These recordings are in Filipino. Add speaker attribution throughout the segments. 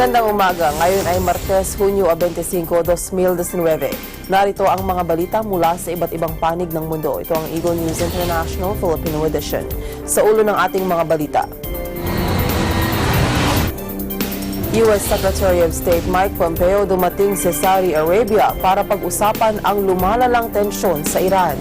Speaker 1: Magandang umaga. Ngayon ay Martes, Hunyo 25, 2019. Narito ang mga balita mula sa iba't ibang panig ng mundo. Ito ang Eagle News International Filipino Edition. Sa ulo ng ating mga balita. U.S. Secretary of State Mike Pompeo dumating sa Saudi Arabia para pag-usapan ang lumalalang tensyon sa Iran.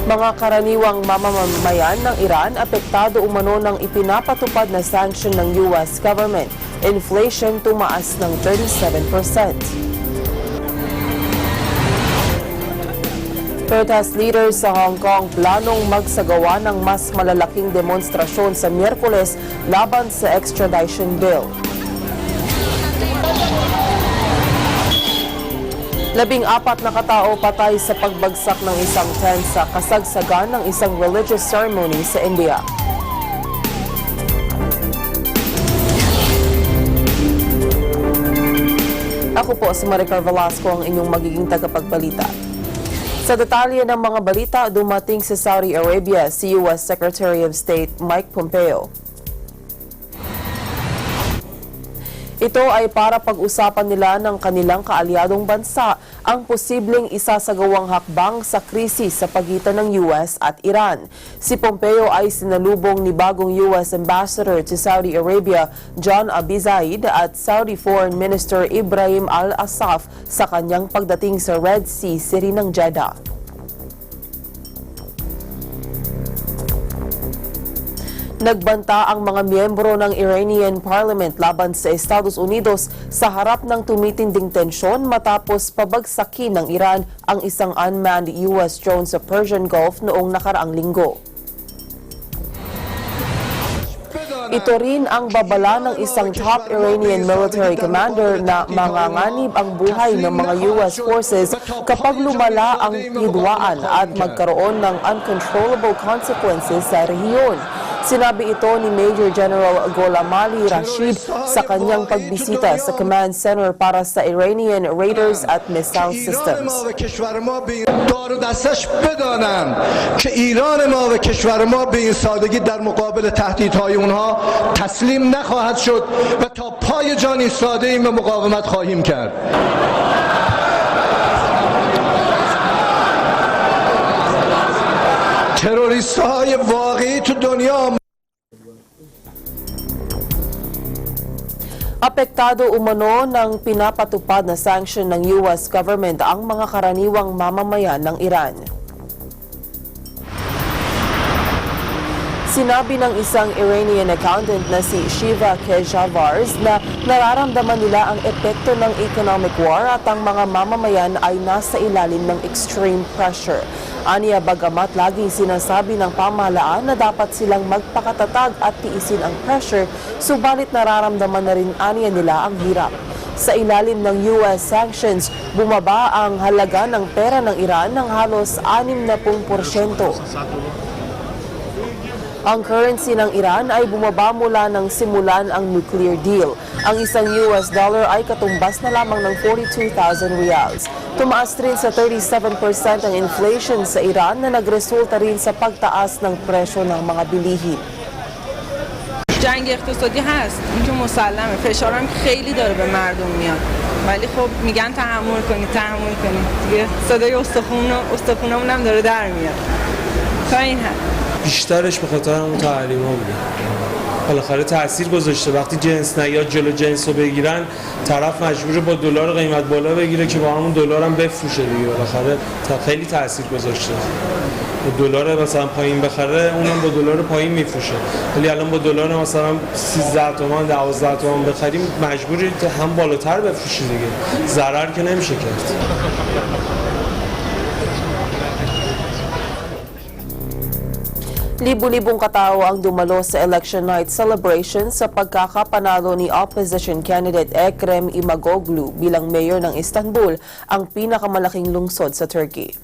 Speaker 1: Mga karaniwang mamamayan ng Iran apektado umano ng ipinapatupad na sanction ng U.S. government. Inflation tumaas ng 37%. Protest leaders sa Hong Kong planong magsagawa ng mas malalaking demonstrasyon sa Miyerkules laban sa extradition bill. 14 na katao patay sa pagbagsak ng isang tent sa kasagsagan ng isang religious ceremony sa India. Ako po si Maricar Velasco, ang inyong magiging tagapagbalita. Sa detalye ng mga balita, dumating sa Saudi Arabia si U.S. Secretary of State Mike Pompeo. Ito ay para pag-usapan nila ng kanilang kaalyadong bansa ang posibleng isasagawang hakbang sa krisis sa pagitan ng US at Iran. Si Pompeo ay sinalubong ni bagong US Ambassador to Saudi Arabia John Abizaid at Saudi Foreign Minister Ibrahim Al-Assaf sa kanyang pagdating sa Red Sea City ng Jeddah. Nagbanta ang mga miyembro ng Iranian Parliament laban sa Estados Unidos sa harap ng tumitinding tensyon matapos pabagsakin ng Iran ang isang unmanned US drone sa Persian Gulf noong nakaraang linggo. Ito rin ang babala ng isang top Iranian military commander na manganganib ang buhay ng mga US forces kapag lumala ang hidwaan at magkaroon ng uncontrollable consequences sa rehiyon. Sinabi ito ni Major General Gholamali Rashid sa kanyang pagbisita sa Command Center para sa Iranian Radars at Missile Systems.
Speaker 2: دار دستش بدانند که ایران ما و کشور ما به این سادگی در مقابل تهدیدهای اونها تسلیم نخواهد شد و تا پای جان ایستاده ایم و مقاومت خواهیم کرد. تروریست‌های واقعی تو دنیا.
Speaker 1: Apektado umano ng pinapatupad na sanction ng US government ang mga karaniwang mamamayan ng Iran. Sinabi ng isang Iranian accountant na si Shiva Keshavars na nararamdaman nila ang epekto ng economic war at ang mga mamamayan ay nasa ilalim ng extreme pressure. Aniya bagamat laging sinasabi ng pamahalaan na dapat silang magpakatatag at tiisin ang pressure, subalit nararamdaman na rin aniya nila ang hirap. Sa ilalim ng US sanctions, bumaba ang halaga ng pera ng Iran ng halos 60%. Ang currency ng Iran ay bumaba mula nang simulan ang nuclear deal. Ang isang US dollar ay katumbas na lamang ng 42,000 riyals. Tumaas rin sa 37% ang inflation sa Iran na nagresulta rin sa pagtaas ng presyo ng mga bilihin.
Speaker 3: جنگ اقتصادی هست این که مسلمه فشارم خیلی داره به مردم میاد ولی خب میگن تحمل کنید دیگه صدای استخونمون هم داره در میاد تا این حد
Speaker 4: بیشترش به خاطر همون تحریما بوده. بالاخره تاثیر گذاشته. وقتی جنس نیاد جلو جنس رو بگیرن طرف مجبوره با دلار قیمت بالا بگیره که با همون دلار هم بفروشه دیگه. بالاخره خیلی تاثیر گذاشته. با دلار مثلا پایین بخره اونم با دلار پایین میفروشه. ولی الان با دلار مثلا 13 تومان 12 تومان بخریم مجبوری هم بالاتر بفروشی دیگه. ضرر که نمیشه کرد.
Speaker 1: Libu-libong katao ang dumalo sa election night celebration sa pagkakapanalo ni opposition candidate Ekrem Imamoglu bilang mayor ng Istanbul, ang pinakamalaking lungsod sa Turkey.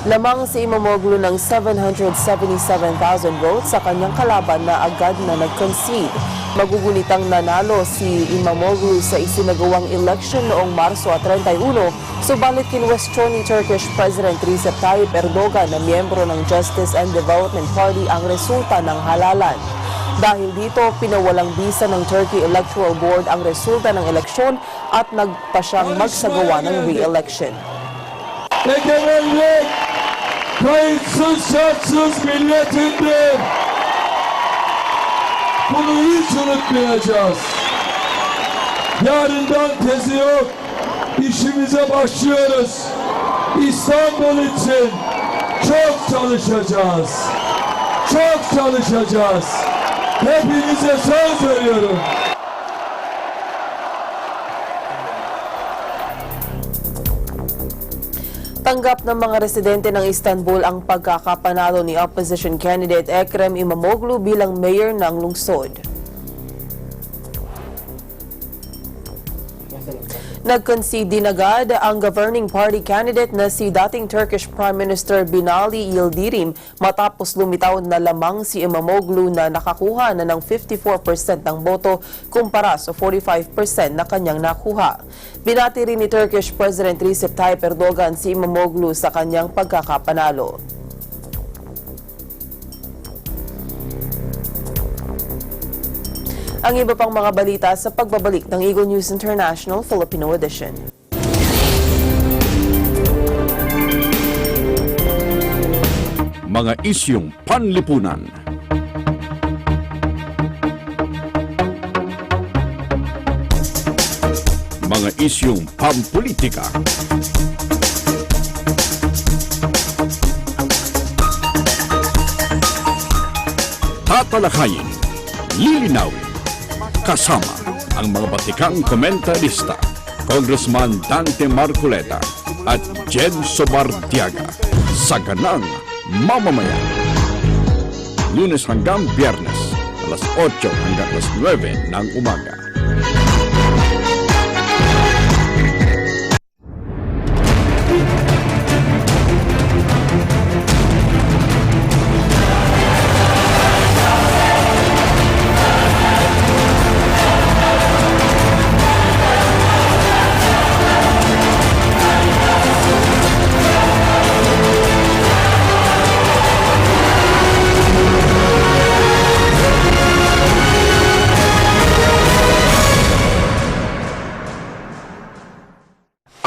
Speaker 1: Lamang si Imamoglu ng 777,000 votes sa kanyang kalaban na agad na nag-concede. Magugunitang nanalo si Imamoglu sa isinagawang election noong Marso 31, subalit kinwestiyon ni Turkish President Recep Tayyip Erdogan na miyembro ng Justice and Development Party ang resulta ng halalan. Dahil dito, pinawalang bisa ng Turkey Electoral Board ang resulta ng eleksyon at nagpa siyang magsagawa ng re-election.
Speaker 5: Egemenlik kayıtsız şartsız milletindir. Bunu hiç unutmayacağız. Yarından tezi yok. İşimize başlıyoruz. İstanbul için çok çalışacağız. Çok çalışacağız. Hepinize söz veriyorum.
Speaker 1: Tanggap ng mga residente ng Istanbul ang pagkakapanalo ni opposition candidate Ekrem İmamoğlu bilang mayor ng lungsod. Nag-concede din agad ang governing party candidate na si dating Turkish Prime Minister Binali Yildirim matapos lumitaw na lamang si Imamoglu na nakakuha na ng 54% ng boto kumpara sa 45% na kanyang nakuha. Binati rin ni Turkish President Recep Tayyip Erdogan si Imamoglu sa kanyang pagkakapanalo. Ang iba pang mga balita sa pagbabalik ng Eagle News International Filipino Edition.
Speaker 6: Mga isyung panlipunan. Mga isyung pampolitika. Tatalakayin, lilinawin, kasama ang mga batikang komentarista, Congressman Dante Marcoleta at Jen Sobartiaga sa Ganang Mamamayan. Lunes hanggang Biyernes, alas 8 hanggang alas 9 ng umaga.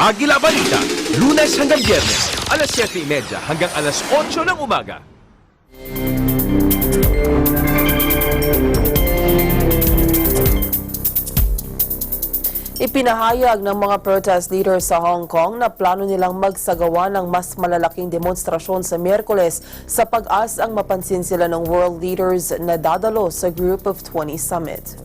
Speaker 7: Agila Balita, Lunes hanggang Biyernes, alas 7:30 hanggang alas 8 ng umaga.
Speaker 1: Ipinahayag ng mga protest leaders sa Hong Kong na plano nilang magsagawa ng mas malalaking demonstrasyon sa Miyerkules sa pag-as ang mapansin sila ng world leaders na dadalo sa Group of 20 Summit.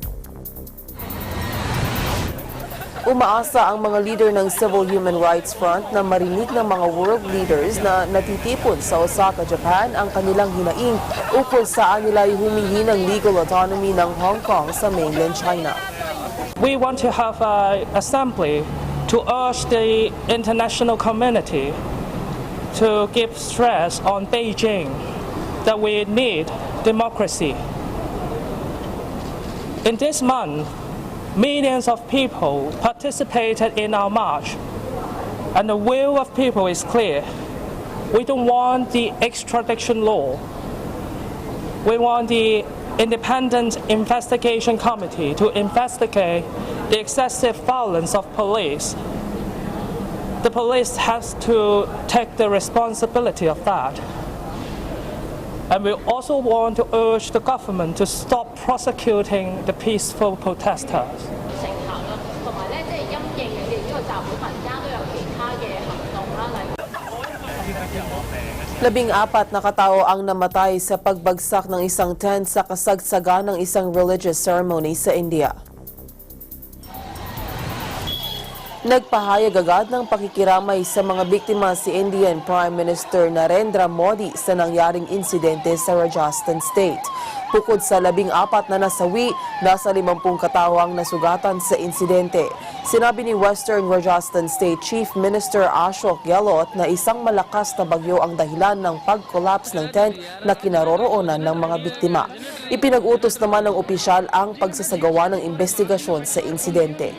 Speaker 1: Umaasa ang mga leader ng Civil Human Rights Front na marinig ng mga world leaders na natitipon sa Osaka, Japan ang kanilang hinaing ukol saan nila humingi ng legal autonomy ng Hong Kong sa mainland China.
Speaker 8: We want to have an assembly to urge the international community to give stress on Beijing that we need democracy. In this month, millions of people participated in our march, and the will of people is clear. We don't want the extradition law. We want the independent investigation committee to investigate the excessive violence of police. The police has to take the responsibility of that. And we also want to urge the government to stop prosecuting the peaceful protesters.
Speaker 1: Labing-apat na katao ang namatay sa pagbagsak ng isang tent sa kasagsagan ng isang religious ceremony sa India. Nagpahayag agad ng pakikiramay sa mga biktima si Indian Prime Minister Narendra Modi sa nangyaring insidente sa Rajasthan State. Bukod sa 14 na nasawi, nasa 50 katawang nasugatan sa insidente. Sinabi ni Western Rajasthan State Chief Minister Ashok Gehlot na isang malakas na bagyo ang dahilan ng pag-collapse ng tent na kinaroroonan ng mga biktima. Ipinag-utos naman ng opisyal ang pagsasagawa ng investigasyon sa insidente.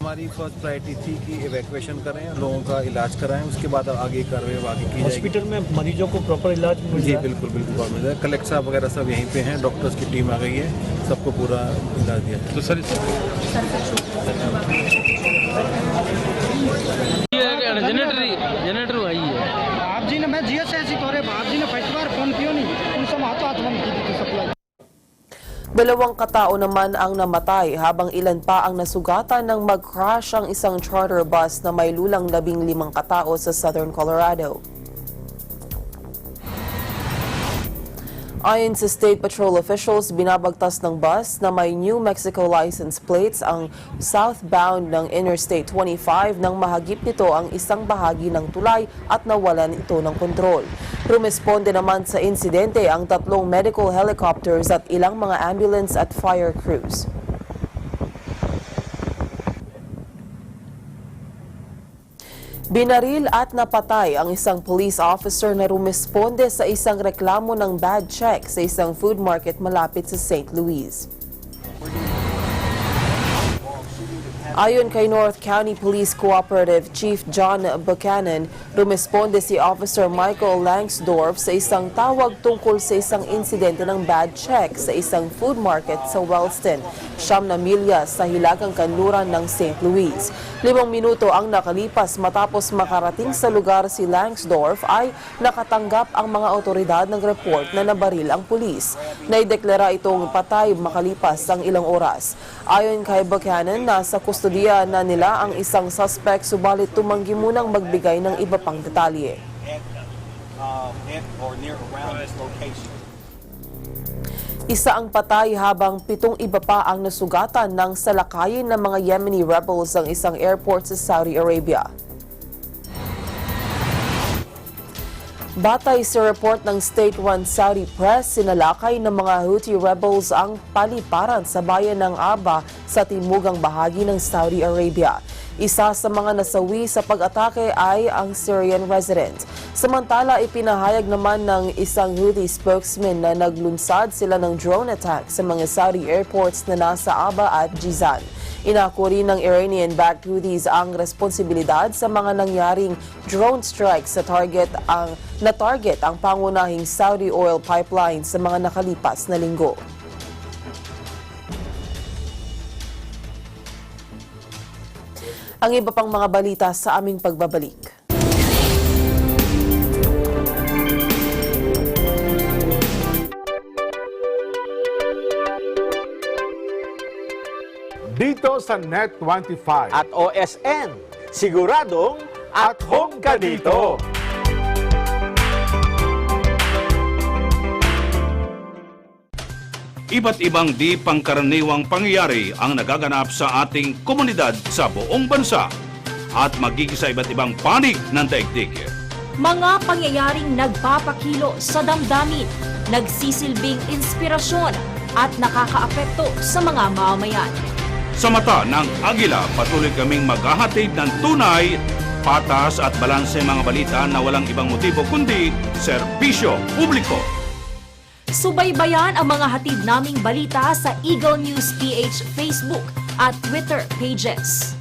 Speaker 9: हमारी first priority थी कि इवैक्यूएशन करें, लोगों का इलाज कराएं, उसके बाद आगे कार्रवाई आगे की जाएगी।
Speaker 10: हॉस्पिटल में मरीजों को प्रॉपर इलाज मिल
Speaker 9: जी
Speaker 10: रहा है?
Speaker 9: बिल्कुल बिल्कुल मिल रहा है। कलेक्टर साहब वगैरह सब यहीं पे हैं, डॉक्टर्स की टीम आ गई है, सबको पूरा इलाज दिया है। तो सर
Speaker 10: जनरेटर आई है। आप जी ने मैं जीएसएसी तोरे आप जी ने फर्स्ट बार फोन किया नहीं उनसे हाथों हाथ बंद की थी सप्लाई।
Speaker 1: 2 katao naman ang namatay habang ilan pa ang nasugatan nang mag-crash ang isang charter bus na may lulang 15 katao sa Southern Colorado. Ayon sa State Patrol officials, binabagtas ng bus na may New Mexico license plates ang southbound ng Interstate 25 nang mahagip nito ang isang bahagi ng tulay at nawalan ito ng kontrol. Rumesponde naman sa insidente ang 3 medical helicopters at ilang mga ambulance at fire crews. Binaril at napatay ang isang police officer na rumesponde sa isang reklamo ng bad check sa isang food market malapit sa St. Louis. Ayon kay North County Police Cooperative Chief John Buchanan, rumesponde si Officer Michael Langsdorf sa isang tawag tungkol sa isang insidente ng bad check sa isang food market sa Wellston, 9 milya sa hilagang kanluran ng St. Louis. 5 minuto ang nakalipas matapos makarating sa lugar si Langsdorf ay nakatanggap ang mga otoridad ng report na nabaril ang pulis. Naideklara itong patay makalipas ang ilang oras. Ayon kay Buchanan, nasa kustodiya na nila ang isang suspect subalit tumanggi munang magbigay ng iba pang detalye. Isa ang patay habang 7 iba pa ang nasugatan ng salakayin ng mga Yemeni rebels ang isang airport sa Saudi Arabia. Batay sa report ng state-run Saudi press, sinalakay ng mga Houthi rebels ang paliparan sa bayan ng Aba sa timugang bahagi ng Saudi Arabia. Isa sa mga nasawi sa pag-atake ay ang Syrian resident. Samantala, ipinahayag naman ng isang Houthi spokesman na naglunsad sila ng drone attack sa mga Saudi airports na nasa Aba at Jizan. Inako rin ng Iranian-backed Houthis ang responsibilidad sa mga nangyaring drone strikes sa target ang pangunahing Saudi oil pipeline sa mga nakalipas na linggo. Ang iba pang mga balita sa aming pagbabalik.
Speaker 11: Dito sa Net25
Speaker 12: at OSN, siguradong at home ka dito.
Speaker 6: Iba't ibang di pangkaraniwang pangyayari ang nagaganap sa ating komunidad sa buong bansa at magiging sa iba't ibang panig ng daigdig.
Speaker 13: Mga pangyayaring nagpapakilo sa damdamin, nagsisilbing inspirasyon at nakakaapekto sa mga mamamayan.
Speaker 6: Sa mata ng Agila, patuloy kaming maghahatid ng tunay, patas at balanse mga balita na walang ibang motibo kundi serbisyo publiko.
Speaker 13: Subaybayan ang mga hatid naming balita sa Eagle News PH Facebook at Twitter pages.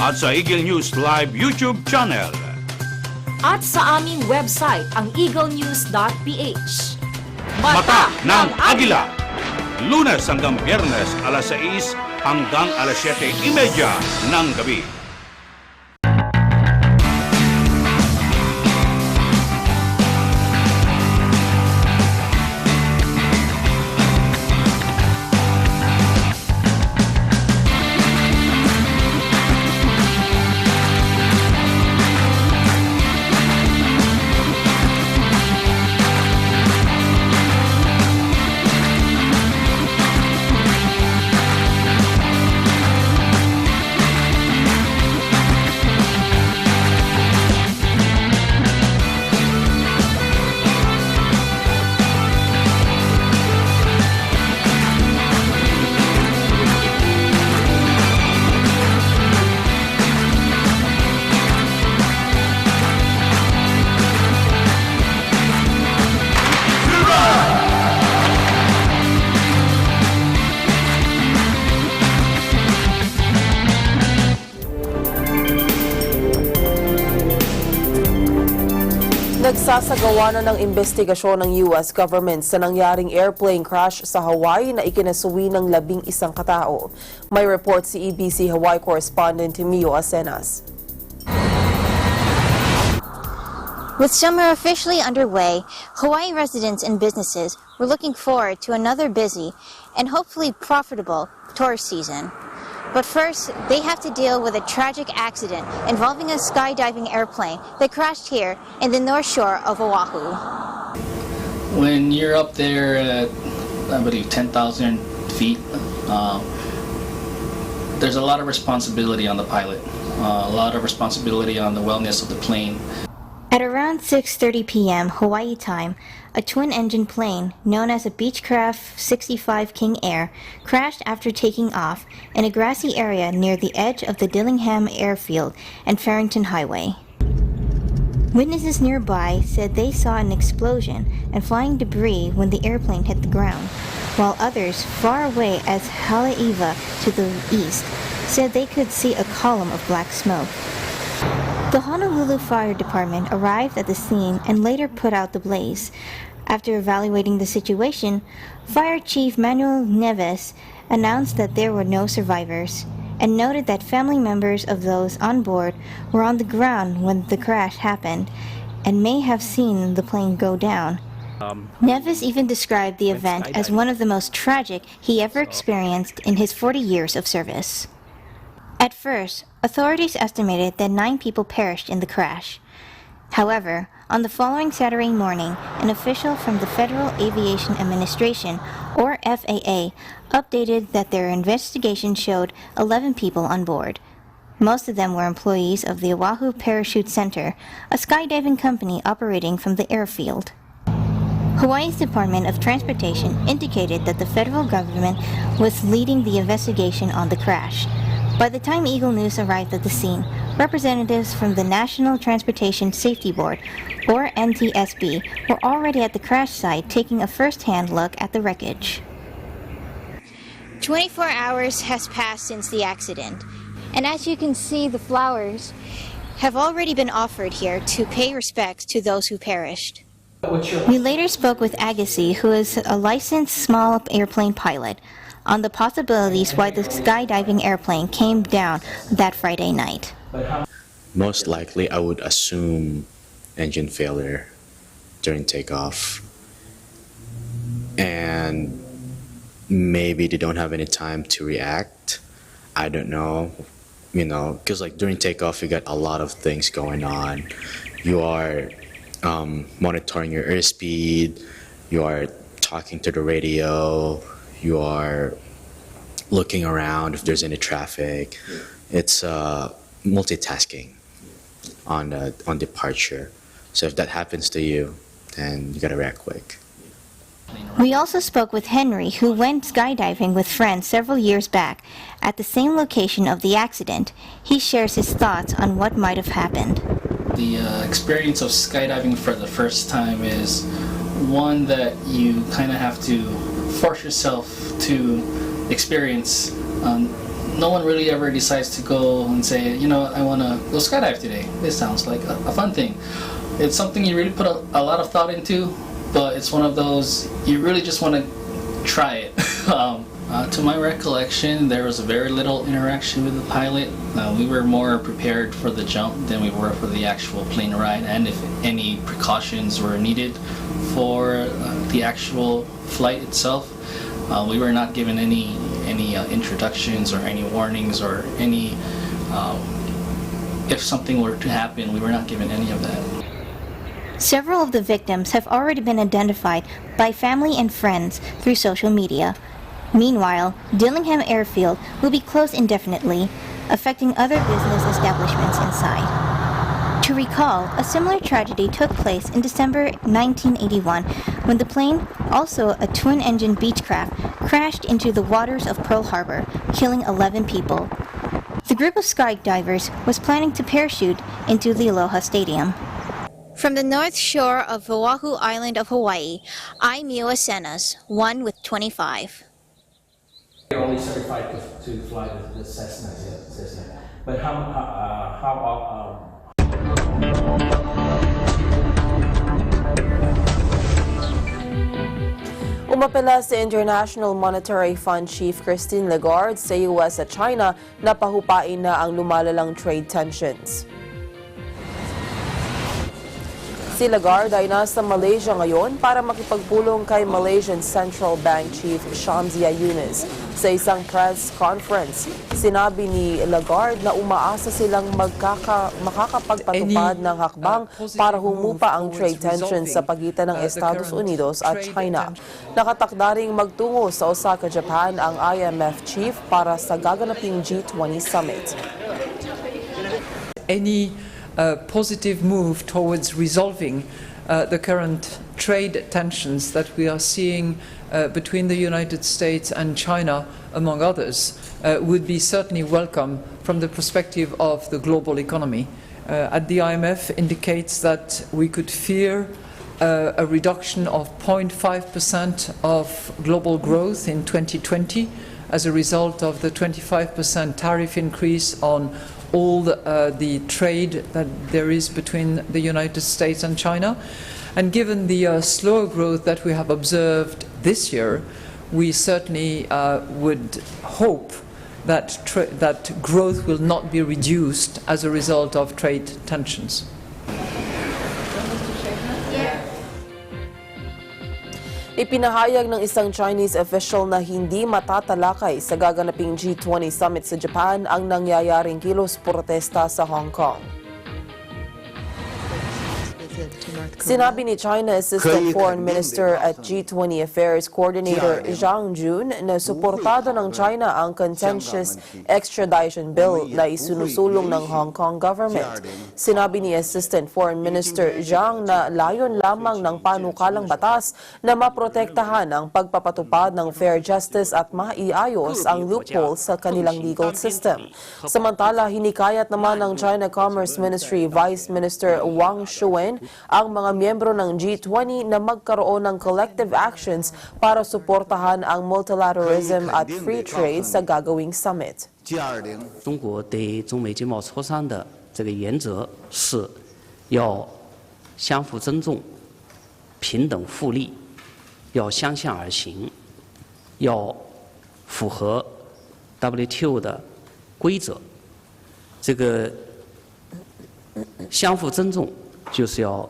Speaker 6: At sa Eagle News Live YouTube channel.
Speaker 13: At sa aming website, ang eaglenews.ph.
Speaker 6: Mata ng Agila! Lunes hanggang Biyernes, alas 6 hanggang alas 7:30 ng gabi.
Speaker 1: Nagsasagawa na ng investigasyon ng U.S. government sa nangyaring airplane crash sa Hawaii na ikinasuwi ng 11 katao. May report si EBC Hawaii correspondent Mio Acenas.
Speaker 14: With summer officially underway, Hawaii residents and businesses were looking forward to another busy and hopefully profitable tourist season. But first, they have to deal with a tragic accident involving a skydiving airplane that crashed here in the north shore of Oahu.
Speaker 15: When you're up there at, I believe, 10,000 feet, there's a lot of responsibility on the pilot, a lot of responsibility on the wellness of the plane.
Speaker 14: At around 6:30 p.m. Hawaii time, a twin-engine plane known as a Beechcraft 65 King Air crashed after taking off in a grassy area near the edge of the Dillingham Airfield and Farrington Highway. Witnesses nearby said they saw an explosion and flying debris when the airplane hit the ground, while others far away as Haleiwa to the east said they could see a column of black smoke. The Honolulu Fire Department arrived at the scene and later put out the blaze. After evaluating the situation, Fire Chief Manuel Neves announced that there were no survivors and noted that family members of those on board were on the ground when the crash happened and may have seen the plane go down. Neves even described the event as one of the most tragic he ever experienced in his 40 years of service. At first, authorities estimated that 9 people perished in the crash. However, on the following Saturday morning, an official from the Federal Aviation Administration, or FAA, updated that their investigation showed 11 people on board. Most of them were employees of the Oahu Parachute Center, a skydiving company operating from the airfield. Hawaii's Department of Transportation indicated that the federal government was leading the investigation on the crash. By the time Eagle News arrived at the scene, representatives from the National Transportation Safety Board, or NTSB, were already at the crash site taking a first-hand look at the wreckage. 24 hours has passed since the accident, and as you can see, the flowers have already been offered here to pay respects to those who perished. We later spoke with Agassi, who is a licensed small airplane pilot, on the possibilities why the skydiving airplane came down that Friday night.
Speaker 16: Most likely, I would assume engine failure during takeoff. And maybe they don't have any time to react. I don't know, because like during takeoff, you got a lot of things going on. You are monitoring your airspeed, you are talking to the radio, you are looking around if there's any traffic. It's multitasking on departure. So if that happens to you, then you gotta react quick.
Speaker 14: We also spoke with Henry, who went skydiving with friends several years back at the same location of the accident. He shares his thoughts on what might have happened.
Speaker 15: The experience of skydiving for the first time is one that you kind of have to force yourself to experience. No one really ever decides to go and say, I want to go skydive today. This sounds like a fun thing. It's something you really put a lot of thought into, but it's one of those you really just want to try it. To my recollection, there was very little interaction with the pilot. We were more prepared for the jump than we were for the actual plane ride, and if any precautions were needed for the actual flight itself. We were not given any introductions or any warnings or any if something were to happen, we were not given any of that.
Speaker 14: Several of the victims have already been identified by family and friends through social media. Meanwhile, Dillingham Airfield will be closed indefinitely, affecting other business establishments inside. To recall, a similar tragedy took place in December 1981 when the plane, also a twin-engine Beechcraft, crashed into the waters of Pearl Harbor, killing 11 people. The group of skydivers was planning to parachute into the Aloha Stadium. From the north shore of Oahu Island of Hawaii, I'm Mio Acenas, 1 with 25.
Speaker 17: You're only certified to fly the Cessna. But how
Speaker 1: Umapela si International Monetary Fund Chief Christine Lagarde sa US at China na pahupain na ang lumalalang trade tensions. Si Lagarde ay nasa Malaysia ngayon para makipagpulong kay Malaysian Central Bank Chief Shamsia Yunus. Sa isang press conference, sinabi ni Lagarde na umaasa silang makakapagpatupad ng hakbang para humupa ang trade tensions sa pagitan ng Estados Unidos at China. Nakatakda ring magtungo sa Osaka, Japan ang IMF chief para sa gaganaping G20 summit.
Speaker 18: Any positive move towards resolving the current trade tensions that we are seeing between the United States and China, among others, would be certainly welcome from the perspective of the global economy. At the IMF indicates that we could fear a reduction of 0.5% of global growth in 2020 as a result of the 25% tariff increase on all the trade that there is between the United States and China. And given the slower growth that we have observed this year, we certainly would hope that growth will not be reduced as a result of trade tensions.
Speaker 1: Ipinahayag ng isang Chinese official na hindi matatalakay sa gaganaping G20 summit sa Japan ang nangyayaring kilos protesta sa Hong Kong. Sinabi ni China Assistant Foreign Minister at G20 Affairs Coordinator Zhang Jun na suportado ng China ang contentious extradition bill na isinusulong ng Hong Kong government. Sinabi ni Assistant Foreign Minister Zhang na layon lamang ng panukalang batas na maprotektahan ang pagpapatupad ng fair justice at maiayos ang loophole sa kanilang legal system. Samantala, hinikayat naman ng China Commerce Ministry Vice Minister Wang Shuen ang mga miyembro ng G20 na magkaroon ng collective actions para suportahan ang multilateralism at free trade sa gagawing summit.
Speaker 19: 中国对中美经贸磋商的这个原则是要相互尊重、平等互利，要相向而行，要符合 WTO 的规则。这个相互尊重就是要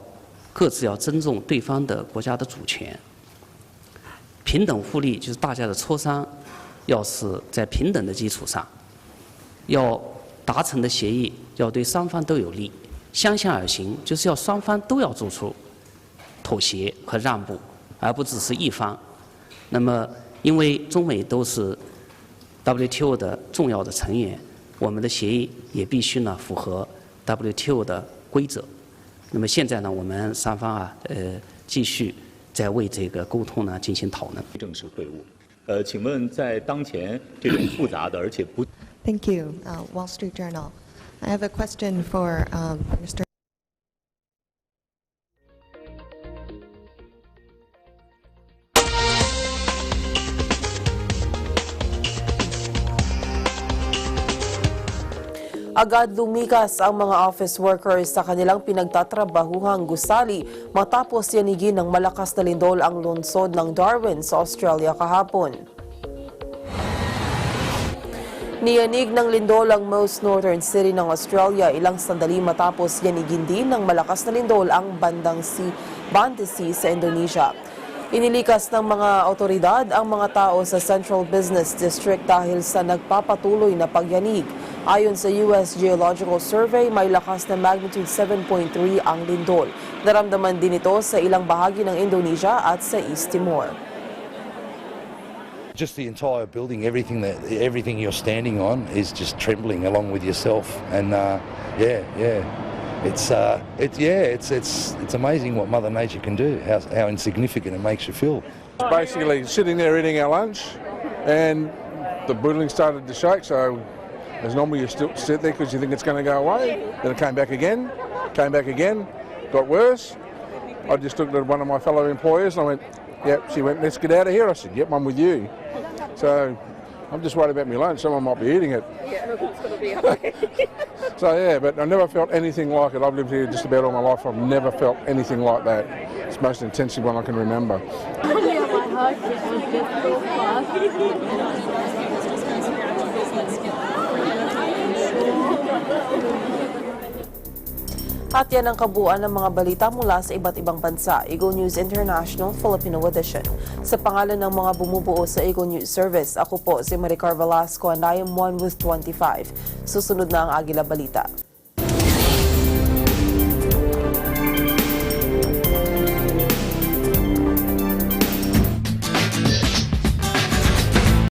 Speaker 19: 各自要尊重对方的国家的主权。平等互利就是大家的磋商，要是在平等的基础上，要达成的协议要对双方都有利。相向而行就是要双方都要做出妥协和让步，而不只是一方。那么，因为中美都是 WTO 的重要的成员，我们的协议也必须呢符合 WTO 的规则。那么现在呢，我们双方继续在为这个沟通呢进行讨论。
Speaker 20: 正式会晤，请问在当前这种复杂的而且不
Speaker 21: Thank you, Wall Street Journal. I have a question for Mr.
Speaker 1: Agad lumikas ang mga office workers sa kanilang pinagtatrabahuhang gusali matapos yanigin ng malakas na lindol ang lungsod ng Darwin sa Australia kahapon. Niyanig ng lindol ang most northern city ng Australia ilang sandali matapos yanigin din ng malakas na lindol ang bandang Sea sa Indonesia. Inilikas ng mga otoridad ang mga tao sa Central Business District dahil sa nagpapatuloy na pagyanig. Ayon sa US Geological Survey, may lakas na magnitude 7.3 ang lindol. Naramdaman din ito sa ilang bahagi ng Indonesia at sa East Timor.
Speaker 22: Just the entire building, everything you're standing on is just trembling along with yourself, and it's amazing what Mother Nature can do. How insignificant it makes you feel.
Speaker 23: Basically, sitting there eating our lunch, and the building started to shake. So, as normal, you still sit there because you think it's going to go away. Then it came back again, got worse. I just looked at one of my fellow employers and I went, "Yep." She went, "Let's get out of here." I said, "Yep, I'm with you." So I'm just worried about my lunch. Someone might be eating it.
Speaker 24: Yeah, it's going to be okay.
Speaker 23: So yeah, but I never felt anything like it. I've lived here just about all my life. I've never felt anything like that. It's the most intensive one I can remember.
Speaker 1: At yan ang kabuuan ng mga balita mula sa iba't ibang bansa. Eagle News International Filipino Edition. Sa pangalan ng mga bumubuo sa Eagle News Service, ako po si Maricar Velasco and I am 1 with 25. Susunod na ang Agila Balita.